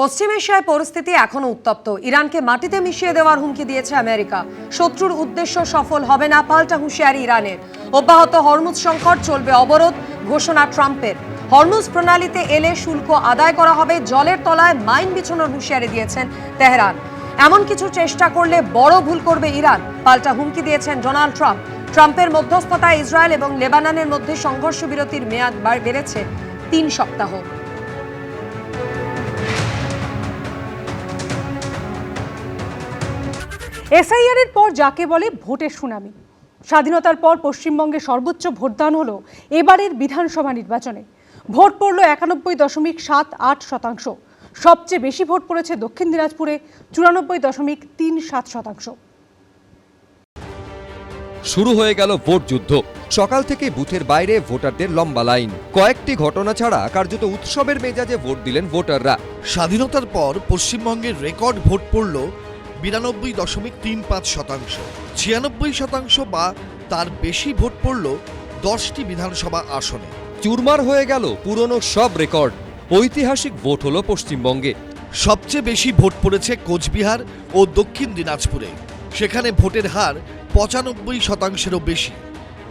পশ্চিম এশিয়ায় পরিস্থিতি এখনো উত্তপ্ত। ইরানকে মাটিতে মিশিয়ে দেওয়ার হুমকি দিয়েছে আমেরিকা। শত্রুর উদ্দেশ্য সফল হবে না, পাল্টা হুঁশিয়ারি ইরানের। অব্যাহত হরমুজ সংকট, চলবে অবরোধ, ঘোষণা ট্রাম্পের। হরমুজ প্রণালীতে এলে শুল্ক আদায় করা হবে, জলের তলায় মাইন বিছানোর হুঁশিয়ারি দিয়েছেন তেহরান। এমন কিছু চেষ্টা করলে বড় ভুল করবে ইরান, পাল্টা হুমকি দিয়েছেন ডোনাল্ড ট্রাম্প। ট্রাম্পের মধ্যস্থতায় ইসরায়েল এবং লেবাননের মধ্যে সংঘর্ষ বিরতির মেয়াদ বেড়েছে ৩ সপ্তাহ। এসআইআর এর পর যাকে বলে ভোটের সুনামি। স্বাধীনতার পর পশ্চিমবঙ্গে সর্বোচ্চ ভোটদান হলো এবারের বিধানসভা নির্বাচনে। ভোট পড়ল 91.78%। সবচেয়ে বেশি ভোট পড়েছে দক্ষিণ দিনাজপুরে 94.37%। শুরু হয়ে গেল ভোট যুদ্ধ। সকাল থেকে বুথের বাইরে ভোটারদের লম্বা লাইন। কয়েকটি ঘটনা ছাড়া কার্যত উৎসবের মেজাজে ভোট দিলেন ভোটাররা। স্বাধীনতার পর পশ্চিমবঙ্গের রেকর্ড ভোট পড়ল 92.35%। 96% বা তার বেশি ভোট পড়ল 10টি বিধানসভা আসনে। চুরমার হয়ে গেল পুরনো সব রেকর্ড। ঐতিহাসিক ভোট হলো পশ্চিমবঙ্গে। সবচেয়ে বেশি ভোট পড়েছে কোচবিহার ও দক্ষিণ দিনাজপুরে। সেখানে ভোটের হার 95%-এরও বেশি।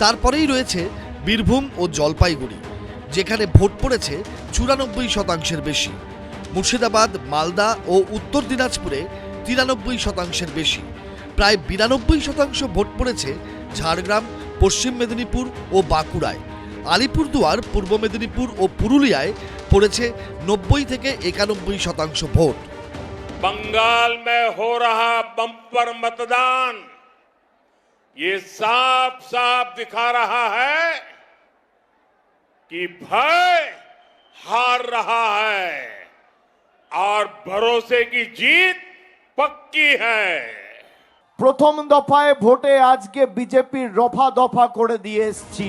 তারপরেই রয়েছে বীরভূম ও জলপাইগুড়ি, যেখানে ভোট পড়েছে 94%-এর বেশি। মুর্শিদাবাদ, মালদা ও উত্তর দিনাজপুরে 93%-এর বেশি। প্রায় 92% ভোট পড়েছে ঝাড়গ্রাম, পশ্চিম মেদিনীপুর ও বাঁকুড়ায়। আলিপুরদুয়ার, পূর্ব মেদিনীপুর ও পুরুলিয়ায় পড়েছে 90 থেকে 91% ভোট। बंगाल में हो रहा बम्पर मतदान ये साफ साफ दिखा रहा है कि भय हार रहा है और भरोसे की जीत पक्की है। প্রথম দফায় ভোটে আজকে বিজেপির রফা দফা করে দিয়ে এসেছি।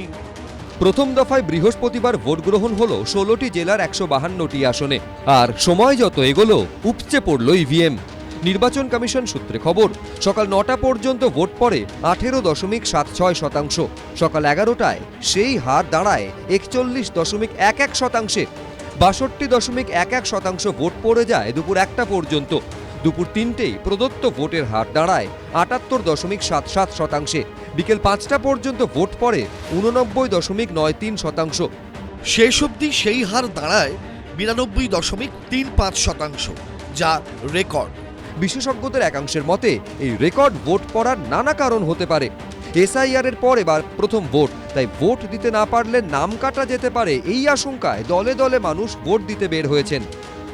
প্রথম দফায় বৃহস্পতিবার ভোট গ্রহণ হলো 16টি জেলার 152টি আসনে। আর সময় যত এগোলো উপচে পড়ল ইভিএম। নির্বাচন কমিশন সূত্রে খবর, সকাল 9টা পর্যন্ত ভোট পড়ে 18.76%। সকাল 11টায় সেই হার দাঁড়ায় 41.11%। 62.11% ভোট পড়ে যায় দুপুর 1টা পর্যন্ত। দুপুর 3টেই প্রদত্ত ভোটের হার দাঁড়ায় 78.77%। বিকেল 5টা পর্যন্ত ভোট পড়ে 89.93%। শেষ অবধি সেই হার দাঁড়ায় 92.35%, যা রেকর্ড। বিশেষজ্ঞদের একাংশের মতে এই রেকর্ড ভোট পড়ার নানা কারণ হতে পারে। এসআইআর এর পর এবার প্রথম ভোট, তাই ভোট দিতে না পারলে নাম কাটা যেতে পারে, এই আশঙ্কায় দলে দলে মানুষ ভোট দিতে বের হয়েছেন।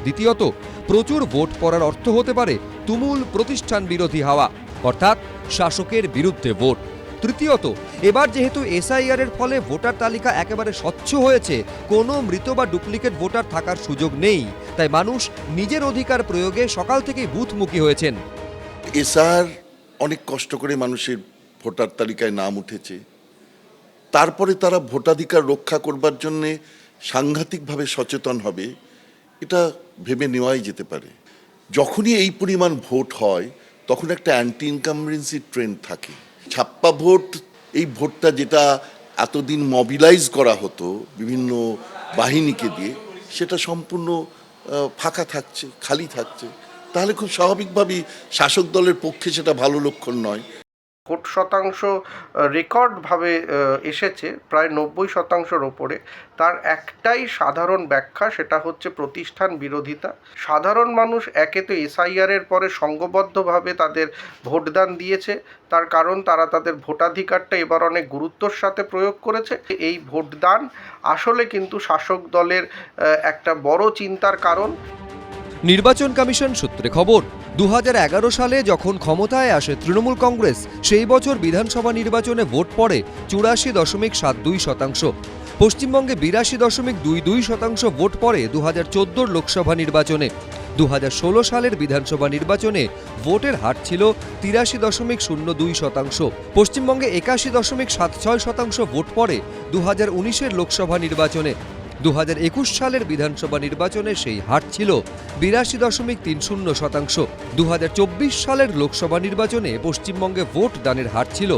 দ্বিতীয়ত, প্রচুর ভোট পড়ার অর্থ হতে পারে তুমুল প্রতিষ্ঠান বিরোধী হাওয়া, অর্থাৎ শাসকের বিরুদ্ধে ভোট। তৃতীয়ত, এবার যেহেতু এসআইআর এর ফলে ভোটার তালিকা একেবারে স্বচ্ছ হয়েছে, কোনো মৃত বা ডুপ্লিকেট ভোটার থাকার সুযোগ নেই, তাই মানুষ নিজের অধিকার প্রয়োগে সকাল থেকেই বুথমুখী হয়েছেন। এসআর অনেক কষ্ট করে মানুষের ভোটার তালিকায় নাম উঠেছে, তারপরে তারা ভোটাধিকার রক্ষা করবার জন্যে সাংঘাতিকভাবে সচেতন হবে, এটা ভেবে নেওয়াই যেতে পারে। যখনই এই পরিমাণ ভোট হয় তখন একটা অ্যান্টি ইনকামবেন্সি ট্রেন্ড থাকে। ছাপ্পা ভোট, এই ভোটটা যেটা এতদিন মবিলাইজ করা হতো বিভিন্ন বাহিনীকে দিয়ে, সেটা সম্পূর্ণ ফাঁকা থাকছে, খালি থাকছে। তাহলে খুব স্বাভাবিকভাবেই শাসক দলের পক্ষে সেটা ভালো লক্ষণ নয়। ভোট শতাংশ রেকর্ডভাবে এসেছে প্রায় 90%-র ওপরে। তার একটাই সাধারণ ব্যাখ্যা, সেটা হচ্ছে প্রতিষ্ঠান বিরোধিতা। সাধারণ মানুষ একে তো এসআইআর-এর পরে সংঘবদ্ধভাবে তাদের ভোটদান দিয়েছে, তার কারণ তারা তাদের ভোটাধিকারটা এবার অনেক গুরুত্বর সাথে প্রয়োগ করেছে। এই ভোটদান আসলে কিন্তু শাসক দলের একটা বড় চিন্তার কারণ। নির্বাচন কমিশন সূত্রে খবর, 2011 সালে যখন ক্ষমতায় আসে তৃণমূল কংগ্রেস, সেই বছর বিধানসভা নির্বাচনে ভোট পড়ে 84.72%। পশ্চিমবঙ্গে 82.22% ভোট পড়ে 2014 লোকসভা নির্বাচনে। 2016 সালের বিধানসভা নির্বাচনে ভোটের হার ছিল 83.02%। পশ্চিমবঙ্গে 81.76% ভোট পড়ে 2019 লোকসভা নির্বাচনে। 2021 সালের বিধানসভা নির্বাচনে সেই হার ছিল 82.30%। 2024 সালের লোকসভা নির্বাচনে পশ্চিমবঙ্গে ভোট দানের হার ছিল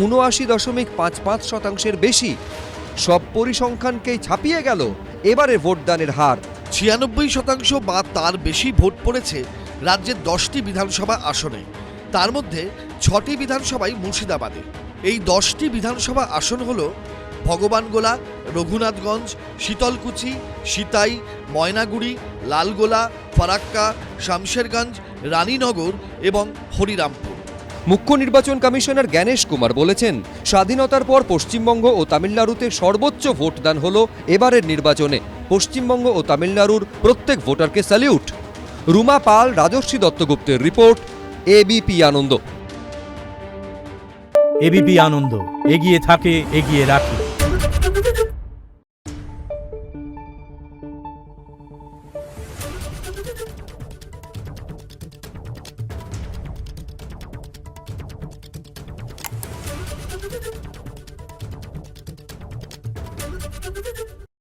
79.55%-এর বেশি। সব পরিসংখ্যানকেই ছাপিয়ে গেল এবারে ভোটদানের হার। 96% বা তার বেশি ভোট পড়েছে রাজ্যের 10টি বিধানসভা আসনে। তার মধ্যে 6টি বিধানসভাই মুর্শিদাবাদে। এই 10টি বিধানসভা আসন হল ভগবানগোলা, রঘুনাথগঞ্জ, শীতলকুচি, সিতাই, ময়নাগুড়ি, লালগোলা, ফারাক্কা, শামশেরগঞ্জ, রানীনগর এবং হরিরামপুর। মুখ্য নির্বাচন কমিশনার জ্ঞানেশ কুমার বলেছেন, স্বাধীনতার পর পশ্চিমবঙ্গ ও তামিলনাড়ুতে সর্বোচ্চ ভোটদান হলো এবারের নির্বাচনে। পশ্চিমবঙ্গ ও তামিলনাড়ুর প্রত্যেক ভোটারকে স্যালিউট। রুমা পাল, রাজর্ষি দত্তগুপ্তের রিপোর্ট, এবিপি আনন্দ। এবিপি আনন্দ, এগিয়ে থাকে, এগিয়ে রাখে।